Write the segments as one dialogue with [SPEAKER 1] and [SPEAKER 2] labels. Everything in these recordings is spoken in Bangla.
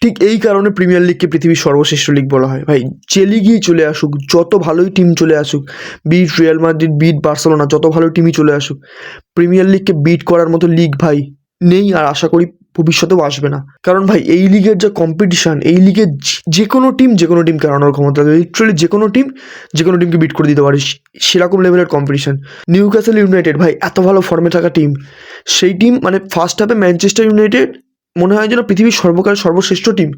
[SPEAKER 1] ঠিক এই কারণে প্রিমিয়ার লিগকে পৃথিবীর সর্বশ্রেষ্ঠ লিগ বলা হয় ভাই। যে লিগই চলে আসুক, যত ভালোই টিম চলে আসুক, beat Real Madrid, beat Barcelona, যত ভালো টিমই চলে আসুক, প্রিমিয়ার লিগকে বিট করার মতো লিগ ভাই নেই, আর আশা করি ভবিষ্যতেও আসবে না। কারণ ভাই এই লিগের যে কম্পিটিশান, এই লিগে যে কোনো টিমকে হারানোর ক্ষমতা থাকে, লিটারালি যে কোনো টিমকে বিট করে দিতে পারে, সেরকম লেভেলের কম্পিটিশান। নিউক্যাসল ইউনাইটেড ভাই এত ভালো ফর্মে থাকা টিম, সেই টিম মানে ফার্স্ট হাফে ম্যানচেস্টার ইউনাইটেড মনে হয় যেন পৃথিবীর সর্বকালের সর্বশ্রেষ্ঠ টিম,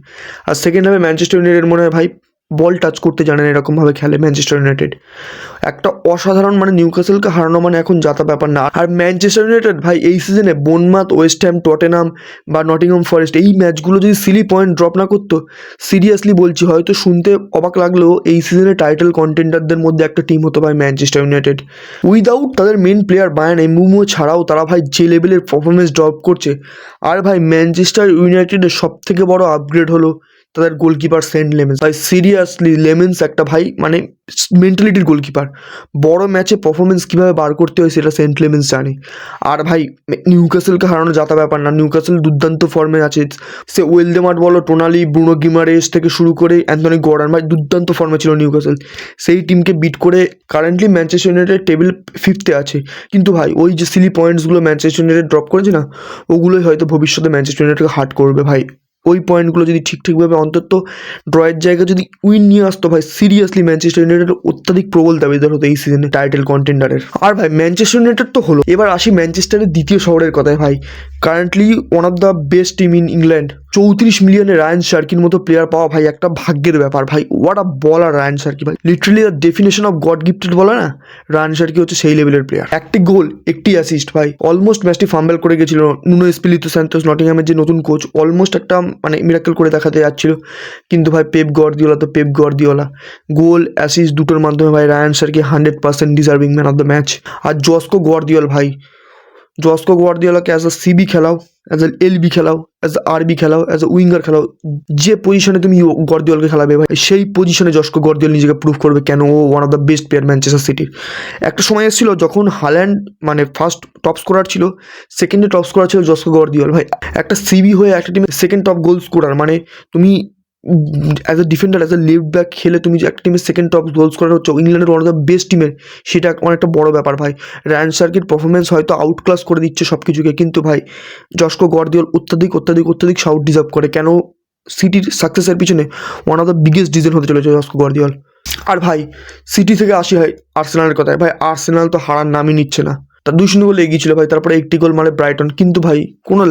[SPEAKER 1] আর সেকেন্ড হাফে ম্যানচেস্টার ইউনাইটেড মনে হয় ভাই বল টাচ করতে জানেন, এরকমভাবে খেলে ম্যানচেস্টার ইউনাইটেড। একটা অসাধারণ মানে নিউক্যাসলকে হারানো মানে এখন যাতা ব্যাপার না। আর ম্যানচেস্টার ইউনাইটেড ভাই এই সিজনে বোনমাথ, ওয়েস্ট হ্যাম, টটেনহাম বা নটিংহাম ফরেস্ট এই ম্যাচগুলো যদি সিলি পয়েন্ট ড্রপ না করতো, সিরিয়াসলি বলছি, হয়তো শুনতে অবাক লাগলেও এই সিজনে টাইটেল কন্টেন্ডারদের মধ্যে একটা টিম হতো ভাই ম্যানচেস্টার ইউনাইটেড। উইদাউট তাদের মেন প্লেয়ার বায়ার্ন এমবুমো ছাড়াও তারা ভাই যে লেভেলের পারফরমেন্স ড্রপ করছে। আর ভাই ম্যানচেস্টার ইউনাইটেডের সব থেকে বড় আপগ্রেড হলো তাদের গোলকিপার সেন্ট লেমেন্স। ভাই সিরিয়াসলি লেমেন্স একটা ভাই মানে মেন্টালিটির গোলকিপার। বড় ম্যাচে পারফরমেন্স কীভাবে বার করতে হয় সেটা সেন্ট লেমেন্স জানে। আর ভাই নিউক্যাসলকে হারানো যাতা ব্যাপার না, নিউক্যাসল দুর্দান্ত ফর্মে আছে। সে ওয়েলডেমার্ট বলো, টোনালি, ব্রুনো গিমারেস থেকে শুরু করে অ্যান্থনি গর্ডন, ভাই দুর্দান্ত ফর্মে ছিল নিউক্যাসল। সেই টিমকে বিট করে currently Manchester United table 5th আছে। কিন্তু ভাই ওই যে সিলি পয়েন্টসগুলো ম্যানচেস্টার ইউনাইটেড ড্রপ করেছে না, ওগুলোই হয়তো ভবিষ্যতে ম্যানচেস্টার ইউনাইটেডকে হার্ট করবে ভাই। ওই পয়েন্টগুলো যদি ঠিকঠাকভাবে অন্তত ড্রয়ের জায়গায় যদি উইন নিয়ে আসতো ভাই, সিরিয়াসলি ম্যানচেস্টার ইউনাইটেড অত্যাধিক প্রবল দাবিদার হতো এই সিজনে টাইটেল কন্টেন্ডারের। আর ভাই ম্যানচেস্টার ইউনাইটেড তো হলো, এবার আসি ম্যানচেস্টারের দ্বিতীয় শহরের কথায় ভাই। Currently one of the best team in England. 34 মিলিয়নে রায়ান শার্কির মতো প্লেয়ার পাওয়া ভাই একটা ভাগ্যের ব্যাপার ভাই। হোয়াট আ বলার রায়ান শার্কি ভাই, literally the definition of god gifted বলে না, রায়ান শার্কি হচ্ছে সেই লেভেলের প্লেয়ার। একটি গোল, একটি অ্যাসিস্ট ভাই। অলমোস্ট ম্যাচটি ফাম্বেল করে গেছিল নুনো এসপিরিতো সান্তোস, নটিংহ্যামের যে নতুন কোচ, অলমোস্ট একটা মানে মিরাকেল করে দেখাতে যাচ্ছিল, কিন্তু ভাই পেপ গর্দিওলা গোল অ্যাসিস্ট দুটোর মাধ্যমে ভাই Rayan Cherki 100% deserving man of the match. আর জস্কো গোয়ার্দিওলাকে অ্যাজ আ সিবি খেলাও, অ্যাজ এ এলবি খেলাও, অ্যাজ আ আরবি খেলাও, অ্যাজ এ উইঙ্গার খেলাও, যে পজিশনে তুমি গর্দিওলকে খেলাবে ভাই, সেই পজিশনে জস্কো গর্দিওল নিজেকে প্রুভ করবে কেন ও one of the best player Manchester সিটির। একটা সময় এসেছিল যখন হাল্যান্ড মানে ফার্স্ট টপ স্কোরার ছিল, সেকেন্ডে টপ স্কোরার ছিল জস্কো গর্দিওল ভাই। একটা সিবি হয়ে একটা টিমের সেকেন্ড টপ গোল স্কোরার, মানে তুমি as a defender, as a left back খেলে তুমি যে একটা টিমের সেকেন্ড টপ গোল স্কোরার হচ্ছে ইংল্যান্ডের ওয়ান অফ দ্য বেস্ট টিমের, সেটা অনেকটা বড় ব্যাপার ভাই। রায়ান শার্কির পারফরমেন্স হয়তো আউট ক্লাস করে দিচ্ছে সব কিছুকে, কিন্তু ভাই জস্কো গর্দিওল অত্যাধিক শাউট ডিজার্ভ করে। কেন সিটির সাকসেসের পিছনে one of the biggest reason হতে চলেছে জস্কো গর্দিওল। আর ভাই সিটি থেকে আসি হয় আর্সেনালের কথায় ভাই, আর্সেনাল তো হারার নামই নিচ্ছে না। তার 2-0 গোলে এগিয়েছিল ভাই, তারপরে একটি গোল মারে ব্রাইটন, কিন্তু ভাই কোনো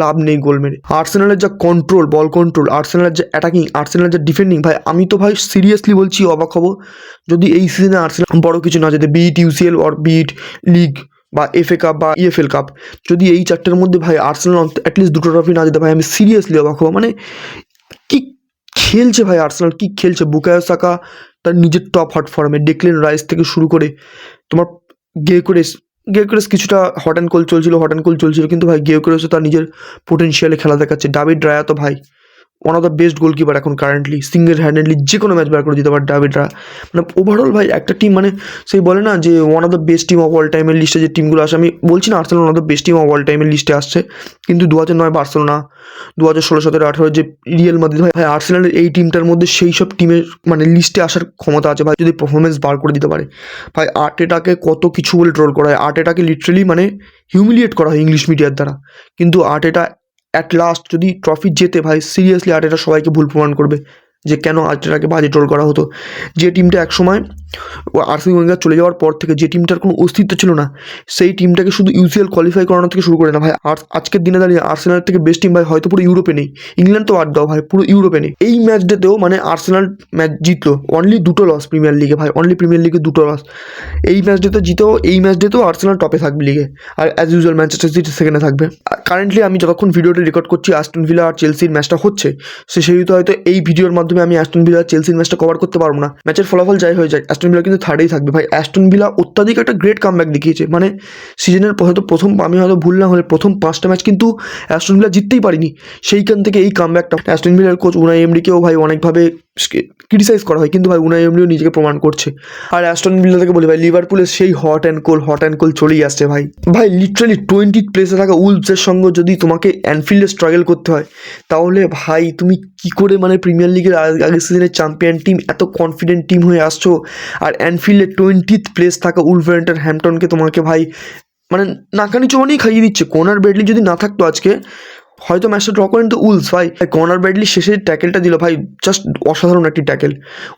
[SPEAKER 1] লাভ নেই গোল মেরে। আর্সেনালের যা কন্ট্রোল, বল কন্ট্রোল, আর্সেনালের যে অ্যাটাকিং, আর্সেনালের যে ডিফেন্ডিং, ভাই আমি তো ভাই সিরিয়াসলি বলছি অবাক হব যদি এই সিজনে আর্সেনাল বড় কিছু না যেতে, beat UCL or beat league বা এফএ কাপ বা ইএফএল কাপ, যদি এই চারটের মধ্যে ভাই আর্সেনাল অ্যাটলিস্ট দুটো ট্রফি না যেতে ভাই, আমি সিরিয়াসলি অবাক হব। মানে কি খেলছে ভাই আর্সেনাল, কি খেলছে। বুকায়ো সাকা তার নিজের টপ হট ফর্মে, ডেকলেন রাইস থেকে শুরু করে তোমার গেকোরেস কিছুটা হট অ্যান্ড কোল্ড চলছিল, কিন্তু ভাই গেকোরেসও তার নিজের পোটেনশিয়ালে খেলা দেখাচ্ছে। ডেভিড রায়া তো ভাই one of the best goalkeeper এখন কারেন্টলি, সিঙ্গেল হ্যান্ডেডলি যে কোনো ম্যাচ বার করে দিতে পারে ডেভিড রায়া। মানে ওভারঅল ভাই একটা টিম মানে সেই বলে না যে one of the best team of all টাইমের লিস্টে যে টিমগুলো আসে, আমি বলছি না Arsenal one of the best team of all টাইমের লিস্টে আসছে, কিন্তু 2009 বার্সেলোনা, 2016, 17, 18 যে রিয়াল মাদ্রিদ, ভাই আর্সেনালের এই টিমটার মধ্যে সেই সব টিমের মানে লিস্টে আসার ক্ষমতা আছে ভাই, যদি পারফরমেন্স বার করে দিতে পারে। ভাই আর্টেটাকে কত কিছু বলে ট্রোল করা হয়, আর্টেটাকে লিটারালি মানে হিউমিলিয়েট করা হয় ইংলিশ মিডিয়ার দ্বারা, কিন্তু আর্টেটা অ্যাট লাস্ট যদি ট্রফি জেতে ভাই, সিরিয়াসলি আর্টেটা সবাইকে ভুল প্রমাণ করবে যে কেন আর্টেটাকে বাজে ট্রোল করা হতো। যে টিমটা একসময় আর্সেনাল ওয়েঙ্গার চলে যাওয়ার পর থেকে যে টিমটার কোনো অস্তিত্ব ছিল না, সেই টিমটাকে শুধু ইউসিএল কোয়ালিফাই করানো থেকে শুরু করে না ভাই, আজকের দিনে দাঁড়িয়ে আর্সেনালের থেকে বেস্ট টিম ভাই হয়তো পুরো ইউরোপে নেই। ইংল্যান্ড তো বাদ দাও ভাই, পুরো ইউরোপে নেই। এই ম্যাচ ডেতেও মানে আর্সেনাল ম্যাচ জিতলো, অনলি 2টো লস প্রিমিয়ার লিগে ভাই, অনলি প্রিমিয়ার লিগে 2টো লস। এই ম্যাচ ডেতেও আর্সেনাল টপে থাকবে লিগে, আর অ্যাজ ইউজুয়াল ম্যানচেস্টার সিটি সেকেন্ডে থাকবে। কারেন্টলি আমি যতক্ষণ ভিডিওটা রেকর্ড করছি অ্যাস্টন ভিলা আর চেলসির ম্যাচটা হচ্ছে, সেহেতু হয়তো এই ভিডিওর মাধ্যমে আমি অ্যাস্টন ভিলা আর চেলসির ম্যাচটা কভার করতে পারবো না। ম্যাচের ফলাফল যাই হয়ে যায়, অ্যাস্টন ভিলা কিন্তু থার্ডেই থাকবে ভাই। অ্যাস্টন ভিলা অত্যাধিক একটা গ্রেট কামব্যাক দেখিয়েছে, মানে সিজনের হয়তো আমি হয়তো ভুল না হলে প্রথম 5টা ম্যাচ কিন্তু অ্যাস্টন ভিলা জিততেই পারিনি, সেইখান থেকে এই কামব্যাকটা। অ্যাস্টন ভিলার কোচ উনাই এমরিকেও ভাই অনেকভাবে ক্রিটিসাইজ করা হয়, কিন্তু ভাই উনাই এমনিও নিজেকে প্রমাণ করছে। আর অ্যাস্টন ভিলা থেকে বলি ভাই, লিভারপুলের সেই হট অ্যান্ড কোল চলেই আসছে ভাই। ভাই লিটারালি 20th প্লেসে থাকা উলভসের সঙ্গে যদি তোমাকে অ্যানফিল্ডে স্ট্রাগল করতে হয়, তাহলে ভাই তুমি কি করে মানে প্রিমিয়ার লিগের আগের সিজনের চ্যাম্পিয়ন টিম, এত কনফিডেন্ট টিম হয়ে আসছো, আর অ্যানফিল্ডে 20th প্লেস থাকা উলভারহ্যাম্পটনকে তোমাকে ভাই মানে নাকানি চোবানি খাইয়ে দিচ্ছে। কনার ব্র্যাডলি যদি না থাকতো আজকে, হয়তো ম্যাচটা ড্র করেন তো উলস। ভাই কনার ব্র্যাডলি শেষে ট্যাকেলটা দিল ভাই, জাস্ট অসাধারণ একটি ট্যাকেল,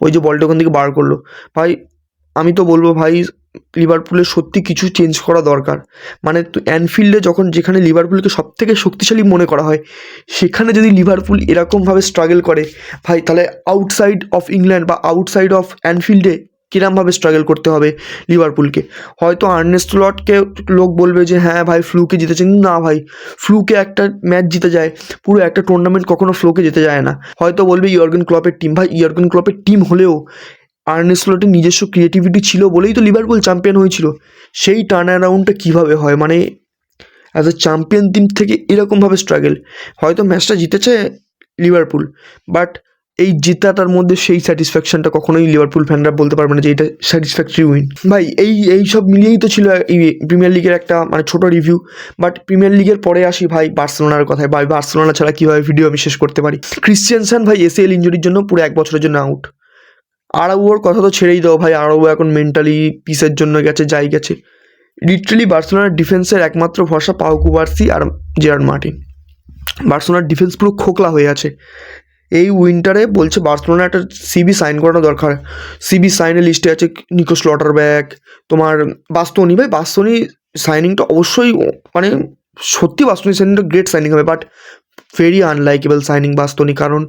[SPEAKER 1] ওই যে বলটা ওখান থেকে বার করলো। ভাই আমি তো বলবো ভাই, লিভারপুলের সত্যি কিছু চেঞ্জ করা দরকার। মানে অ্যানফিল্ডে যখন, যেখানে লিভারপুলকে সব থেকে শক্তিশালী মনে করা হয়, সেখানে যদি লিভারপুল এরকমভাবে স্ট্রাগল করে ভাই, তাহলে আউটসাইড অফ ইংল্যান্ড বা আউটসাইড অফ অ্যানফিল্ডে কিরমভাবে স্ট্রাগল করতে হবে লিভারপুলকে। হয়তো আর্নে স্লটকে লোক বলবে যে হ্যাঁ ভাই ফ্লুকে জিতেছেন, না ভাই ফ্লুকে একটা ম্যাচ জিতে যায়, পুরো একটা টুর্নামেন্ট কখনো ফ্লুকে জিতে যায় না। হয়তো বলবে ইয়র্গেন ক্লপের টিম, ভাই ইয়র্গেন ক্লপের টিম হলেও আর্নে স্লটের নিজস্ব ক্রিয়েটিভিটি ছিল বলেই তো লিভারপুল চ্যাম্পিয়ন হয়েছিল। সেই টার্ন অ্যারাউন্ডটা কীভাবে হয়, মানে অ্যাজ এ চ্যাম্পিয়ন টিম থেকে এরকমভাবে স্ট্রাগল। হয়তো ম্যাচটা জিতেছে লিভারপুল, বাট এই জেতাটার মধ্যে সেই স্যাটিসফ্যাকশনটা কখনোই লিভারপুল ফ্যানরা বলতে পারবে না যে এটা স্যাটিসফ্যাক্টরি উইন। ভাই এই সব মিলিয়েই তো ছিল এই প্রিমিয়ার লিগের একটা মানে ছোটো রিভিউ। বাট প্রিমিয়ার লিগের পরে আসি ভাই বার্সেলোনার কথায়। ভাই বার্সেলোনা ছাড়া কীভাবে ভিডিও আমি শেষ করতে পারি। ক্রিশ্চিয়ানসেন ভাই ACL ইঞ্জুরির জন্য পুরো 1 বছরের জন্য আউট। আরাউয়োর কথা তো ছেড়েই দাও ভাই, আরাউয়ো এখন মেন্টালি পিসের জন্য গেছে, যাই গেছে। লিটারালি বার্সেলোনার ডিফেন্সের একমাত্র ভরসা পাউ কুবার্সি আর জেরার্ড মার্টিন। বার্সেলোনার ডিফেন্স পুরো খোকলা হয়ে আছে। এই উইন্টারে বলছে বার্সেলোনা একটা সিবি সাইন করানো দরকার। সিবি সাইনের লিস্টে আছে নিকো স্লটারব্যাক, তোমার বাস্তনি। ভাই বাস্তনি সাইনিংটা অবশ্যই মানে সত্যি বাস্তনি সাইনিংটা গ্রেট সাইনিং হবে, বাট ভেরি আনলাইকেবল সাইনিং বাস্তনি, কারণ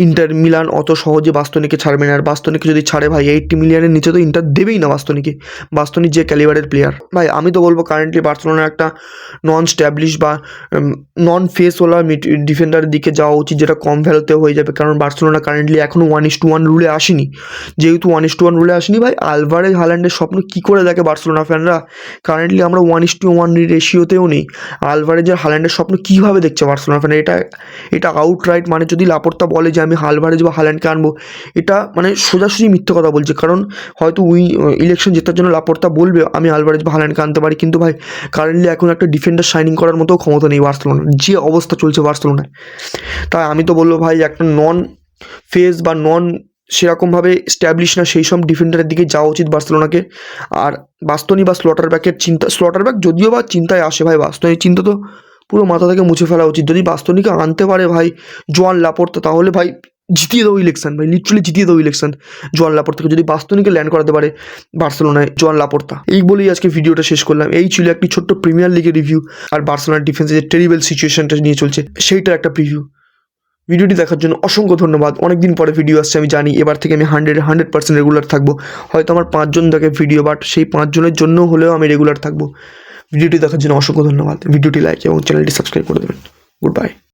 [SPEAKER 1] ইন্টার মিলান অত সহজে বাস্তনিকে ছাড়বে না। আর বাস্তনিকে যদি ছাড়ে ভাই 80 মিলিয়নের নিচে তো ইন্টার দেবেই না বাস্তনিকে। বাস্তনি যে ক্যালিবারের প্লেয়ার। ভাই আমি তো বলবো কারেন্টলি বার্সেলোনার একটা নন স্ট্যাবলিশ বা নন ফেসওয়ালা ডিফেন্ডারের দিকে যাওয়া উচিত, যেটা কম ভ্যালুতে হয়ে যাবে। কারণ বার্সেলোনা কারেন্টলি এখনও 1:1 রুলে আসেনি। যেহেতু 1:1 রুলে আসেনি ভাই, আলভারেজ হাল্যান্ডের স্বপ্ন কী করে দেখে বার্সেলোনা ফ্যানরা। কারেন্টলি আমরা 1:1 রেশিওতেও নেই। আলভারেজের হাল্যান্ডের স্বপ্ন কীভাবে দেখছে বার্সেলোনা ফ্যান, এটা আউটরাইট মানে যদি লাপোর্তা বলে যে আমি আলভারেজ বা হাল্যান্ডকে আনবো, এটা মানে সোজাসুজি মিথ্যে কথা বলছে। কারণ হয়তো ইলেকশন জেতার জন্য লাপোর্তা বলবে আমি আলভারেজ বা হাল্যান্ডকে আনতে পারি, কিন্তু ভাই কারেন্টলি এখন একটা ডিফেন্ডার সাইনিং করার মতো ক্ষমতা নেই বার্সেলোনার, যে অবস্থা চলছে বার্সেলোনায়। তাই আমি তো বলবো ভাই একটা নন ফেস বা নন সেরকমভাবে স্ট্যাবলিশ না সেই সব ডিফেন্ডারের দিকে যাওয়া উচিত বার্সেলোনাকে। আর বাস্তনি বা স্লটারব্যাকের চিন্তা, স্লটারব্যাক যদিও বা চিন্তায় আসে ভাই, বাস্তনির চিন্তা তো পুরো মাথা থেকে মুছে ফেলা উচিত। যদি বাস্তনিকে আনতে পারে ভাই জোয়ান লাপোর্তা, তাহলে ভাই জিতিয়ে দেবো ইলেকশন, ভাই লিটারালি জিতিয়ে দেবো ইলেকশন জোয়ান লাপোর্তাকে, যদি বাস্তনিকে ল্যান্ড করাতে পারে বার্সেলোনায় জোয়ান লাপোর্তা। এই বলেই আজকে ভিডিওটা শেষ করলাম। এই ছিল একটি ছোট্ট প্রিমিয়ার লিগের রিভিউ আর বার্সেলোনার ডিফেন্সে যে টেরিবল সিচুয়েশনটা নিয়ে চলছে সেইটার একটা প্রিভিউ। ভিডিওটি দেখার জন্য অসংখ্য ধন্যবাদ। অনেকদিন পরে ভিডিও আসছে আমি জানি, এবার থেকে আমি 100% রেগুলার থাকবো। হয়তো আমার 5 জন দেখে ভিডিও, বাট সেই 5 জনের জন্য হলেও আমি রেগুলার থাকবো। ভিডিওটি দেখার জন্য অসংখ্য ধন্যবাদ। ভিডিওটি লাইক এবং চ্যানেলটি সাবস্ক্রাইব করে দেবেন। Good bye.